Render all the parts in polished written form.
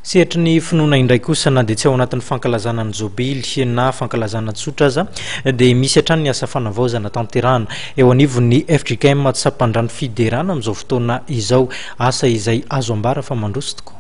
Sehatra ny finoana indray kosa na dia tsy ao anatin'ny fankalazana ny jobily na fankalazana tsotra aza dia misy hatrany ny asa fanavaozana tanterahana eo anivon'ny FJKM Tsapandrano Fiderana amin'izao fotoana izao, asa izay azo ambara fa mandroso tokoa.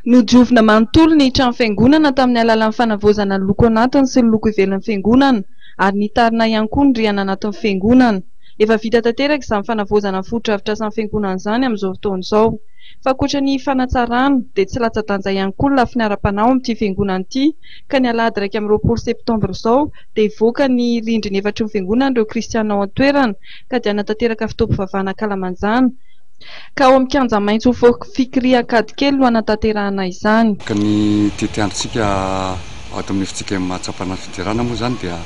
Nodiovina manontolo ny trano fiangonana tamin'ny alalan'ny fanavaozana ny loko anatiny sy ny loko ivelan'ny fiangonana ary nitarina ihany koa ny rihana anatin'ny fiangonana. Efa vita tanteraka izany fanavaozana foto-drafitr'asan'ny fiangonana izany amin'izao fotoana izao. Fa ankoatra ny fanatsarana dia tsy latsa-danja ihany koa ny lafiny ara-panao amin'ity fiangonana ity, ka ny alahady 2 septambra izao dia ivoaka ny rindrina efatry ny fiangonana ireo kristiana ao an-toerana ka dia hanatanteraka fitoam-pivavahana ankalamanjana. Ka ao amin'ny kianja maitso fikria Ankadikely no hanatanterahana izany. Ka ny tetiandrontsika ato amin'ny FJKM Tsapandrano Fiderana moa izany dia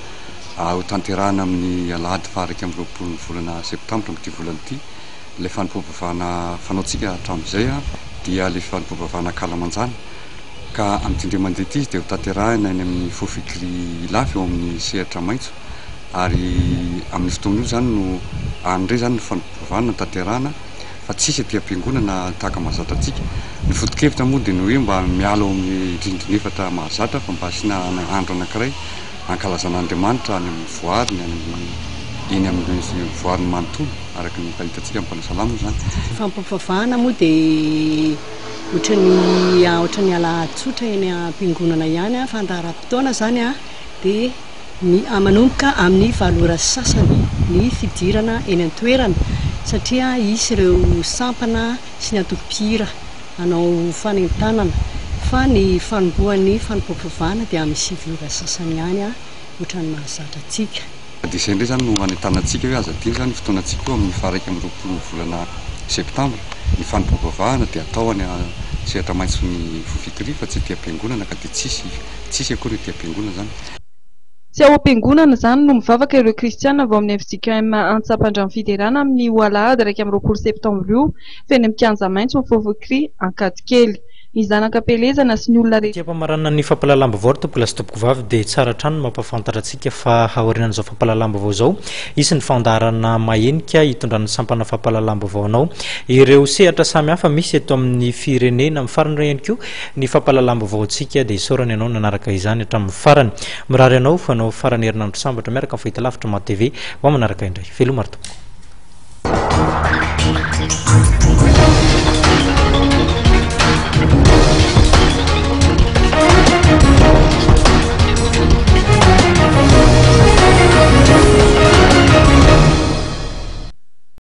ho tanterahana amin'ny alahady 2 volana septambra amin'ity volana ity. Ilay fanompoam-pivavahana fanaontsika hatramin'izay dia ilay fanompoam-pivavahana ankalamanjana, ka amin'ity indray mandeha ity izy dia ho tanterahana eny amin'ny fikria lafy eo amin'ny sehatra maitso, ary amin'ny fotoana io izany no andray izany ny fanompoam-pivavahana tanterahana fa tsisy aty am-piangonana tahaka mahazatra antsika. Ny foto-kevitra moa dia ny hoe mba miala ao amin'ny rindrina efatra mahazatra fa mba asiana andro anankiray ankalazana Andriamanitra any amin'ny voariny, eny amin'ny voariny manontolo araka ny fahitantsika amin'ny mpanasalama izany. Fampivavahana moa dia ohatran'ny alahady tsotra eny am-piangonana ihany, fandaharam-potoana izany dia manomboka amin'ny valora sasany ny fidirana eny an-toerana, satria isy ireo sampana sy ny atopira hanao fanentanana, fa ny fanombohan'ny fanompoam-pivavahana dia amin'ny 7 sasany ihany ohatran'ny mahazatra antsika. Dia izay indray izany no hanentanantsika hoe aza diny izany fotoanantsika eo amin'ny 20 volana septambra. Ny fanompoam-pivavahana dia atao any sehatra maitso ny fikria fa tsy aty am-piangonana, ka dia tsisy akory aty am-piangonana izany. Tsy ao am-piangonana izany no mivavaka ireo kristiana vao amin'ny FJKM Tsapandrano Fiderana amin'ny alahady 2 septambra io, feny amin'ny kianja maitso fikria Ankadikely. Ny zanakam-pelezana sy ny olona rehetra ampamarana ny fampalalam-baovao tompoko lasa tompoko vavy dia tsara hatrany mampafantatra antsika fa aorianan'izao fampalalam-baovao izao isy ny fandarana mahenika hitondrany sampana fampalalam-baovao anao ireo sehatra samihafa misy eto amin'ny firenena amin'ny farany ihany koa ny fampalalam-baovao antsika dia isaorany ianao nanaraka izany hatramin'ny farany. Mirary ianao fa anao farany herinandro sambatra miaraka amin'ny fahitalavitra Maty TV ho manaraka indray. Velomary tompoko.